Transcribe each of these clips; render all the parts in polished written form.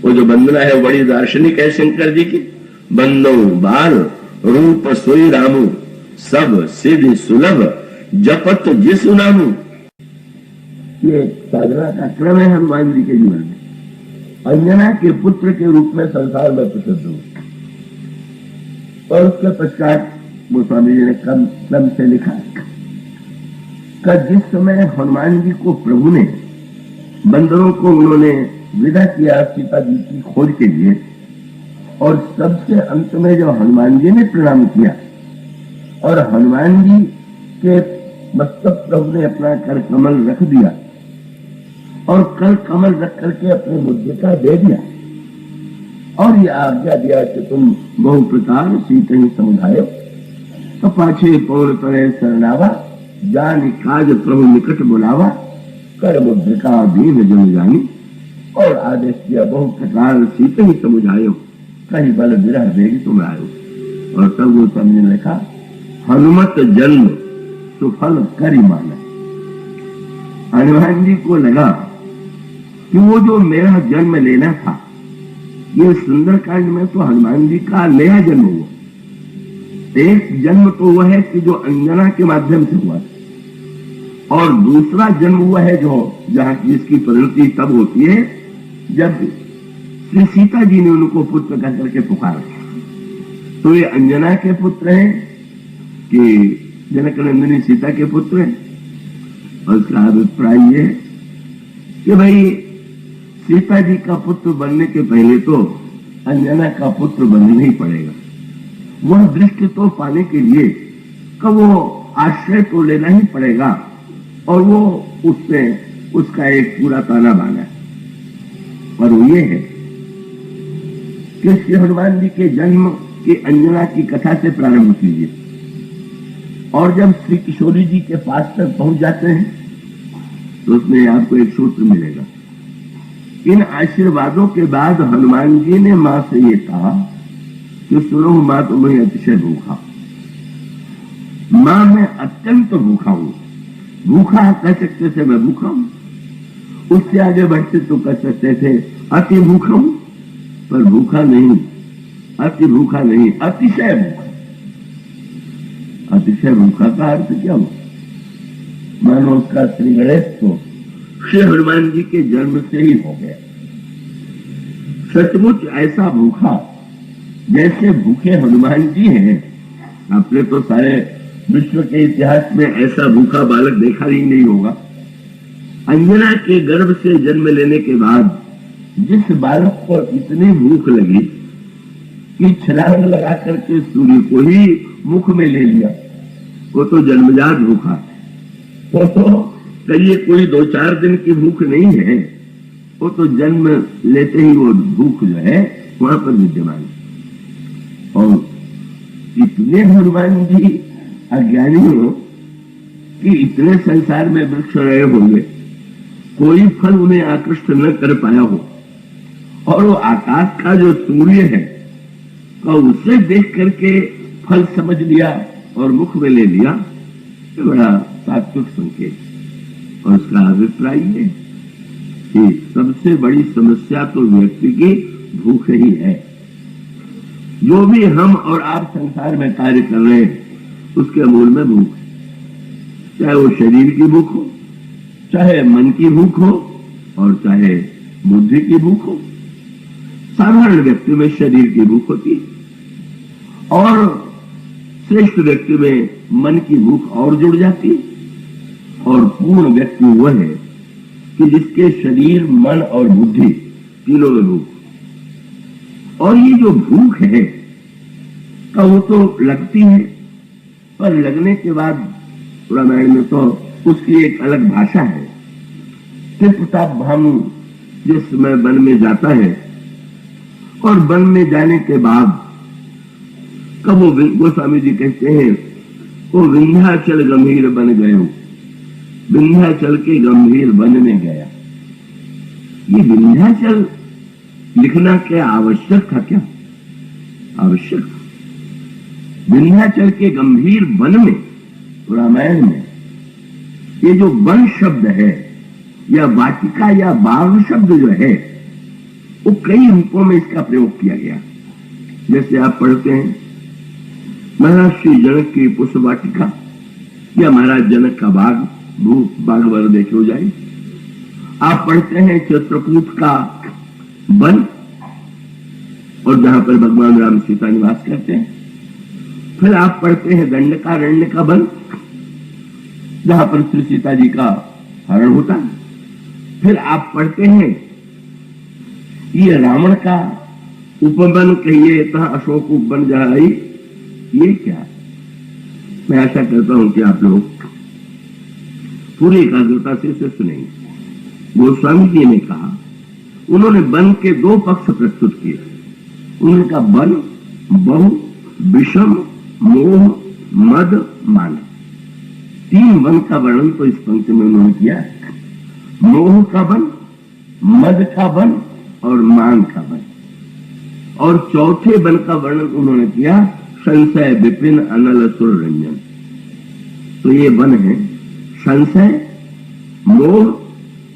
वो जो वंदना है बड़ी दार्शनिक है शंकर जी की। बंदो बाल रूप सोई रामू, सब सिद्धि सुलभ जपत जिसु नामू। ये साधना का क्रम है हनुमान जी के जीवन में। अंजना के पुत्र के रूप में संसार में प्रसिद्ध हुए और उसके पश्चात गोस्वामी जी ने क्रम से लिखा कि जिस समय हनुमान जी को प्रभु ने बंदरों को उन्होंने विदा किया सीता जी की खोज के लिए, और सबसे अंत में जब हनुमान जी ने प्रणाम किया और हनुमान जी के मस्तक प्रभु ने अपना कर कमल रख दिया और कर कमल रख करके अपने मुद्रिका दे दिया और ये आज्ञा दिया कि तुम बहु प्रकार सीत ही समुझायो, तो पाछे पौर करे शरणावा, जान काज प्रभु निकट बुलावा, कर मुद्रिका दीन जन जानी। और आदेश दिया बहु प्रकार सीत ही समुझायो, कहीं बल विरह देगी तुम आयो। और तब वो समझने लिखा हनुमत जन्म सुफल करी माना। हनुमान जी को लगा कि वो जो मेरा जन्म लेना था, ये सुंदरकांड में तो हनुमान जी का नया जन्म हुआ। एक जन्म तो हुआ है कि जो अंजना के माध्यम से हुआ, और दूसरा जन्म हुआ है जो जहां जिसकी परिणति तब होती है जब श्री सीता जी ने उनको पुत्र कह करके पुकारा। तो ये अंजना के पुत्र हैं कि जनक नंदिनी सीता के पुत्र हैं। और उसका अभिप्राय ये है कि भाई सीता जी का पुत्र बनने के पहले तो अंजना का पुत्र बनना ही पड़ेगा। वह दृष्टि तो पाने के लिए का वो आश्रय तो लेना ही पड़ेगा, और वो उसमें उसका एक पूरा ताना बाना है। और वो ये है कि श्री हनुमान जी के जन्म की अंजना की कथा से प्रारंभ कीजिए, और जब श्री किशोरी जी के पास तक पहुंच जाते हैं तो उसमें आपको एक सूत्र मिलेगा। इन आशीर्वादों के बाद हनुमान जी ने मां से ये कहा कि सुनो मां, तुम्हें अतिशय भूखा, मां मैं अत्यंत भूखा हूं। भूखा कह सकते थे मैं भूखा हूं, उससे आगे बढ़ते तो कह सकते थे अति भूखा हूं, पर भूखा नहीं, अति भूखा नहीं, अतिशय भूखा। अतिशय भूखा का अर्थ क्या हो? मानो उसका श्री गणेश तो श्री हनुमान जी के जन्म से ही हो गया। सचमुच ऐसा भूखा जैसे भूखे हनुमान जी हैं, आपने तो सारे विश्व के इतिहास में ऐसा भूखा बालक देखा ही नहीं होगा। अंजना के गर्भ से जन्म लेने के बाद जिस बालक को इतनी भूख लगी कि छलांग लगा करके सूर्य को ही मुख में ले लिया, वो तो जन्मजात भूखा। वो तो कहिए कोई 2-4 दिन की भूख नहीं है, वो तो जन्म लेते ही वो भूख जो है वहां पर विद्यमान। और इतने हनुमान जी अज्ञानी हो कि इतने संसार में वृक्ष रहे होंगे, कोई फल उन्हें आकृष्ट न कर पाया हो, और वो आकाश का जो सूर्य है तो उसे देख करके फल समझ लिया और मुख में ले लिया, ये बड़ा सात्विक संकेत। और उसका अभिप्राय है कि सबसे बड़ी समस्या तो व्यक्ति की भूख ही है। जो भी हम और आप संसार में कार्य कर रहे हैं उसके मूल में भूख है, चाहे वो शरीर की भूख हो, चाहे मन की भूख हो, और चाहे बुद्धि की भूख हो। साधारण व्यक्ति में शरीर की भूख होती है, और श्रेष्ठ व्यक्ति में मन की भूख और जुड़ जाती है। और पूर्ण व्यक्ति वह है कि जिसके शरीर, मन और बुद्धि तीनों में भूख। और ये जो भूख है का वो तो लगती है, पर लगने के बाद रामायण में तो उसकी एक अलग भाषा है। कि प्रताप भानु जिस समय वन में जाता है, और वन में जाने के बाद कब वो गोस्वामी जी कहते हैं वो विंध्याचल गंभीर बन गए, विंध्याचल के गंभीर वन में गया। ये विंध्याचल लिखना क्या आवश्यक था? क्या आवश्यक था? विंध्याचल के गंभीर वन में रामायण में ये जो वन शब्द है या वाटिका या बाग शब्द जो है, वो कई रूपों में इसका प्रयोग किया गया। जैसे आप पढ़ते हैं महाराज श्री जनक की पुष्प वाटिका या महाराज जनक का बाग, बाग वर देखे हो जाए। आप पढ़ते हैं चित्रकूट का वन, और जहां पर भगवान राम सीता निवास करते हैं। फिर आप पढ़ते हैं दंडकारण्य का वन, जहां पर श्री सीता जी का हरण होता है। फिर आप पढ़ते हैं ये रावण का उपवन कहिए, तथा अशोक उपवन जहां आई, ये क्या? मैं आशा करता हूं कि आप लोग पूरी एकाग्रता से इसे सुनेंगे। गोस्वामी जी ने कहा, उन्होंने वन के दो पक्ष प्रस्तुत किए। उन्होंने कहा वन बहु विषम मोह मद मान, तीन वन का वर्णन तो इस पंक्ति में उन्होंने किया। मोह का वन, मद का वन और मान का वन। और चौथे वन का वर्णन उन्होंने किया संशय विपिन अनल सुर रंजन। तो ये वन है संशय, मोह,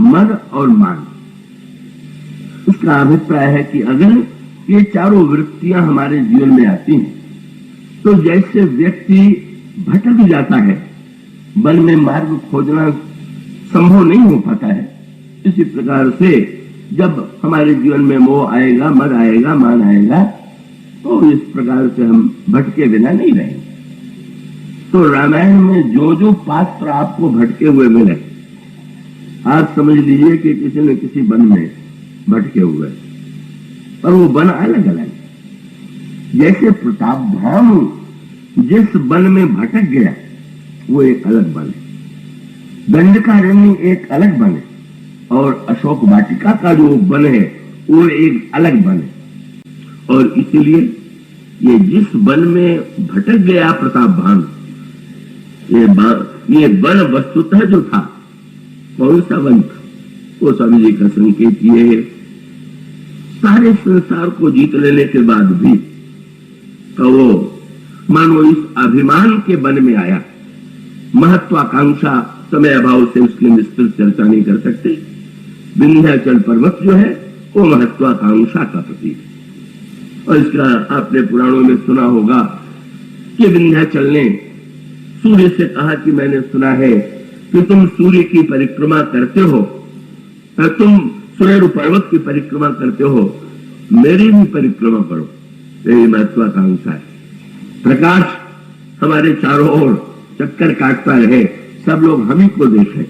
मद और मान। उसका अभिप्राय है कि अगर ये चारों वृत्तियां हमारे जीवन में आती हैं तो जैसे व्यक्ति भटक जाता है, वन में मार्ग खोजना संभव नहीं हो पाता है, इसी प्रकार से जब हमारे जीवन में मोह आएगा, मद आएगा, मान आएगा, तो इस प्रकार से हम भटके बिना नहीं रहेंगे। तो रामायण में जो जो पात्र आपको भटके हुए मिले, आप समझ लीजिए कि किसी न किसी वन में भटके हुए, और वो वन अलग अलग। जैसे प्रताप धाम जिस वन में भटक गया वो एक अलग वन है, दंडकारण्य एक अलग वन है, और अशोक वाटिका का जो वन है वो एक अलग वन है। और इसीलिए ये जिस वन में भटक गया प्रताप भान, ये वन वस्तुतः जो था, कौन सा वन था? वो स्वामी जी का संकेत ये है, सारे संसार को जीत लेने के बाद भी तो वो मानो इस अभिमान के वन में आया। महत्वाकांक्षा, समय अभाव से उसकी विस्तृत चर्चा नहीं कर सकते। विंध्याचल पर्वत जो है वो महत्वाकांक्षा का प्रतीक है। और इसका आपने पुराणों में सुना होगा कि विंध्याचल ने सूर्य से कहा कि मैंने सुना है कि तुम सूर्य की परिक्रमा करते हो, तुम सुमेरु पर्वत की परिक्रमा करते हो, मेरी भी परिक्रमा करो। यही महत्वाकांक्षा है। प्रकाश हमारे चारों ओर चक्कर काटता रहे, सब लोग हम ही को देखें।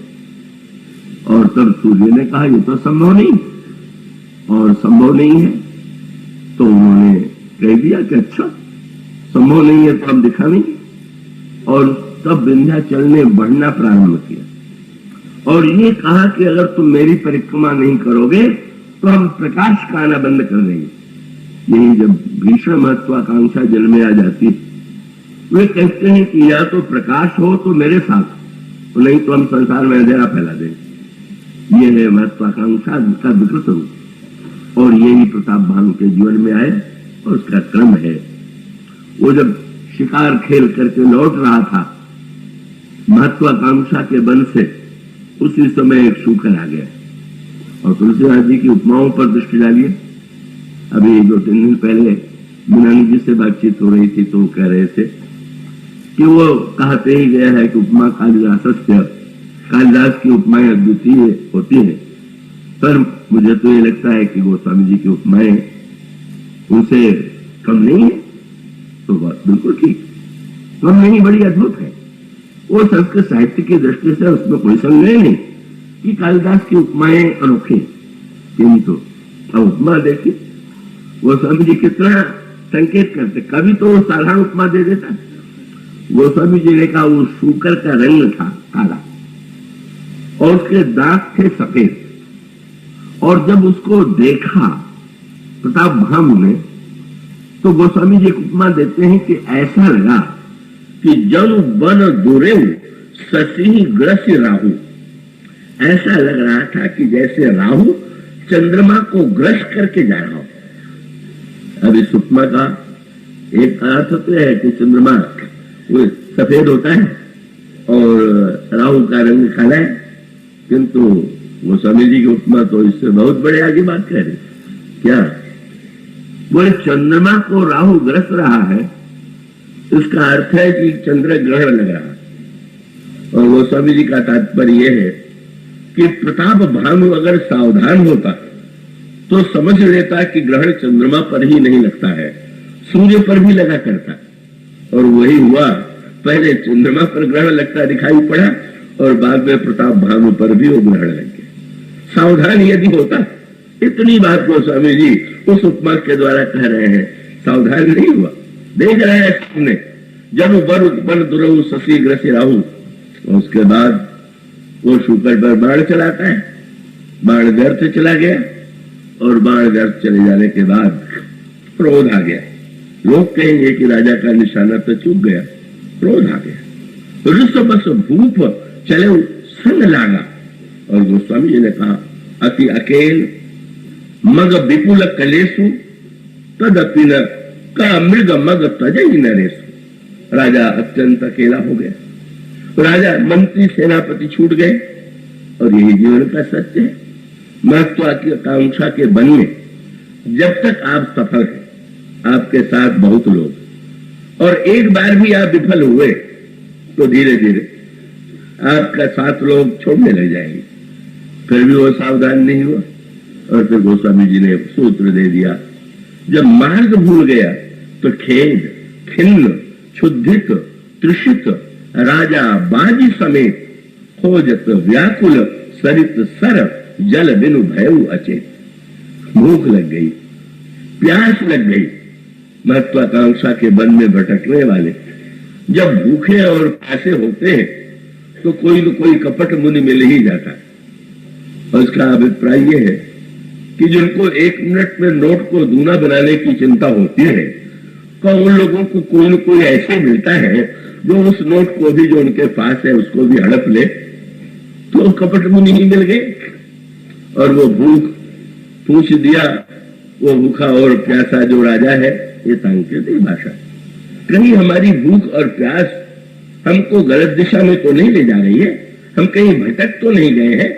और तब सूर्य ने कहा ये तो संभव नहीं, और संभव नहीं है तो उन्होंने कह दिया कि अच्छा संभव नहीं है तो हम दिखाएंगे। और तब विंध्याचल ने बढ़ना प्रारंभ किया और ये कहा कि अगर तुम मेरी परिक्रमा नहीं करोगे तो हम प्रकाश का आना बंद कर देंगे। यही जब भीषण महत्वाकांक्षा जल में आ जाती है, वे कहते हैं कि या तो प्रकाश हो तो मेरे साथ, तो नहीं तो हम संसार में अंधेरा फैला देंगे। ये है महत्वाकांक्षा का विकृत रूप। और यही प्रताप भानु के जीवन में आए और उसका क्रम है। वो जब शिकार खेल करके लौट रहा था महत्वाकांक्षा के बल से, उसी समय एक शूकर आ गया और तुलसीदास जी की उपमाओं पर दृष्टि डालिए। अभी 2-3 दिन पहले मुनानी जी से बातचीत हो रही थी तो वो कह रहे थे कि वो कहते ही गया है कि उपमा कालिदासस्य, कालिदास की उपमाएं अद्वितीय होती है, पर मुझे तो ये लगता है कि गोस्वामी जी की उपमाएं उनसे कम नहीं है। तो बात बिल्कुल ठीक, कम नहीं, बड़ी अद्भुत है। वो संस्कृत साहित्य की दृष्टि से उसमें कोई संदेह नहीं कि कालिदास की उपमाएं अनोखी, किंतु अब उपमा देखिए गोस्वामी जी कितना संकेत करते। कभी तो वो साधारण उपमा दे देता, गोस्वामी जी ने कहा वो शूकर का रंग था काला और उसके दांत थे सफेद, और जब उसको देखा प्रताप भानु ने तो गोस्वामी जी उपमा देते हैं कि ऐसा लगा कि जन बन दूरे ससी ग्रसी राहु। ऐसा लग रहा था कि जैसे राहु चंद्रमा को ग्रस करके जा रहा हो। अब इस उपमा का एक अर्थ तो है कि चंद्रमा वो सफेद होता है और राहु का रंग काला है, किंतु वो स्वामी जी की उपमा तो इससे बहुत बड़े आगे बात कह रहे क्या बोले? चंद्रमा को राहु ग्रस रहा है, इसका अर्थ है कि चंद्र ग्रहण लग रहा है। और गोस्वामी जी का तात्पर्य यह है कि प्रताप भानु अगर सावधान होता तो समझ लेता कि ग्रहण चंद्रमा पर ही नहीं लगता है, सूर्य पर भी लगा करता। और वही हुआ, पहले चंद्रमा पर ग्रहण लगता दिखाई पड़ा और बाद में प्रताप भानु पर भी वो ग्रहण लग गया। सावधान यदि होता, इतनी बात गोस्वामी जी उस उपमा के द्वारा कह रहे हैं। सावधान नहीं हुआ, देख रहे हैं तुमने, जब वन दुरहु शशि ग्रसी राहु, उसके बाद वो शुक्र पर बाण चलाता है, बाण व्यर्थ चला गया और बाण व्यर्थ चले जाने के बाद क्रोध आ गया। लोग कहेंगे कि राजा का निशाना तो चूक गया, क्रोध आ गया। रुस बस भूप चले संग लागा। और गोस्वामी जी ने कहा, अति अकेल मग विपुल कलेसु तदपि न का मृग मग तजई नरेसु। राजा अत्यंत अकेला हो गया, राजा मंत्री सेनापति छूट गए। और यही जीवन का सत्य है। महत्वाकांक्षा के बन में जब तक आप सफल हैं, आपके साथ बहुत लोग, और एक बार भी आप विफल हुए तो धीरे धीरे आपका साथ लोग छोड़ने लग जाएंगे। फिर भी वो सावधान नहीं हुआ। और फिर गोस्वामी जी ने सूत्र दे दिया, जब मार्ग भूल गया तो खेद खिन्न क्षुधित तृषित राजा बाजी समेत खोजत व्याकुल सरित सर जल बिनु भयउ अचेत। भूख लग गई, प्यास लग गई। महत्वाकांक्षा के बन में भटकने वाले जब भूखे और प्यासे होते हैं तो कोई न कोई कपट मुनि मिल ही जाता है। और उसका अभिप्राय यह है कि जिनको 1 मिनट में नोट को दूना बनाने की चिंता होती है, तो उन लोगों को कोई न कोई ऐसे मिलता है जो उस नोट को भी, जो उनके पास है, उसको भी हड़प ले। तो कपट मुनि ही मिल गए और वो भूख पूछ दिया। वो भूखा और प्यासा जो राजा है, ये सांकेतिक भाषा। कहीं हमारी भूख और प्यास हमको गलत दिशा में तो नहीं ले जा रही है, हम कहीं भटक तो नहीं गए हैं,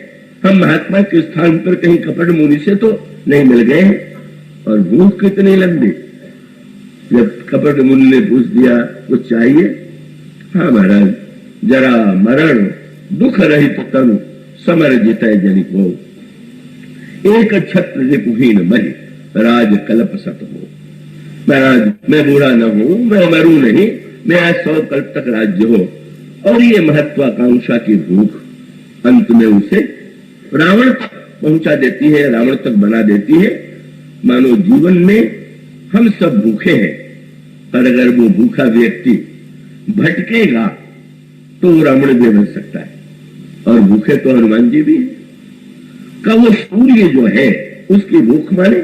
हम महात्मा के स्थान पर कहीं कपट मुनि से तो नहीं मिल गए हैं। और भूख कितनी लंबी। जब कपट मुनि ने पूछ दिया कुछ चाहिए, हाँ महाराज, जरा मरण दुख रहित तनु समर जितय जनि को, एक छत्र रिपुहीन महि राज कल्प सत हो। महाराज, मैं बूढ़ा न हूं, मैं मरू नहीं, मैं 100 कल्प तक राज्य हो। और ये महत्वाकांक्षा की भूख अंत में उसे रावण तक पहुंचा देती है, रावण तक बना देती है। मानो जीवन में हम सब भूखे हैं, पर अगर वो भूखा व्यक्ति भटकेगा तो वो रावण भी बन सकता है। और भूखे तो हनुमान जी भी है। का वो सूर्य जो है उसकी भूख माने,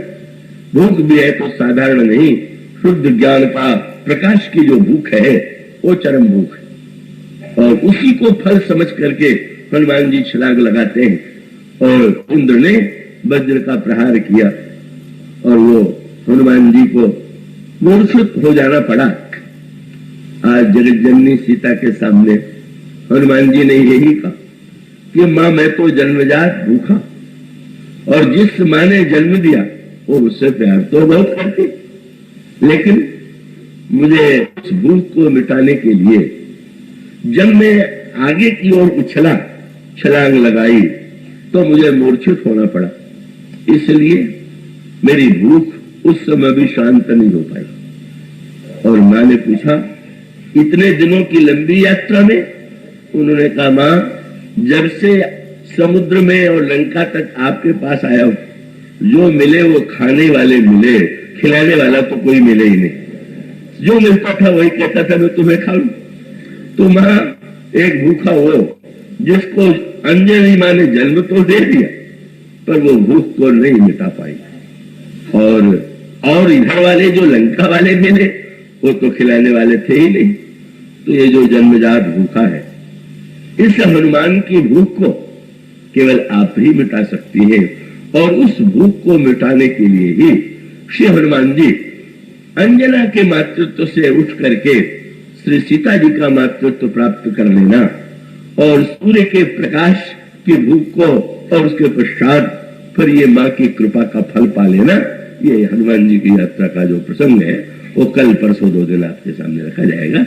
भूख भी है तो साधारण नहीं, शुद्ध ज्ञान का प्रकाश की जो भूख है वो चरम भूख है। और उसी को फल समझ करके हनुमान जी छलांग लगाते हैं। और इंद्र ने वज्र का प्रहार किया और वो हनुमान जी को मूर्छित हो जाना पड़ा। आज जगत जननी सीता के सामने हनुमान जी ने यही कहा कि मां, मैं तो जन्मजात भूखा, और जिस मां ने जन्म दिया वो मुझसे प्यार तो बहुत करती, लेकिन मुझे उस भूख को मिटाने के लिए जब मैं आगे की ओर उछला, छलांग लगाई, तो मुझे मूर्छित होना पड़ा। इसलिए मेरी भूख उस समय भी शांत नहीं हो पाई। और मां ने पूछा, इतने दिनों की लंबी यात्रा में? उन्होंने कहा, मां, जब से समुद्र में और लंका तक आपके पास आया हूं, जो मिले वो खाने वाले मिले, खिलाने वाला तो कोई मिले ही नहीं। जो मिलता था वही कहता था मैं तुम्हें खा लूं। तो मां, एक भूखा हो जिसको अंजलि मां ने जन्म तो दे दिया, पर वो भूख को नहीं मिटा पाई। और इधर वाले जो लंका वाले मिले वो तो खिलाने वाले थे ही नहीं। तो ये जो जन्मजात भूखा है, इस हनुमान की भूख को केवल आप ही मिटा सकती है। और उस भूख को मिटाने के लिए ही श्री हनुमान जी अंजना के मातृत्व से उठ करके श्री सीता जी का मातृत्व प्राप्त कर लेना और सूर्य के प्रकाश की भूख को और उसके पश्चात फिर ये मां की कृपा का फल पा लेना, ये हनुमान जी की यात्रा का जो प्रसंग है वो कल परसों 2 दिन आपके सामने रखा जाएगा।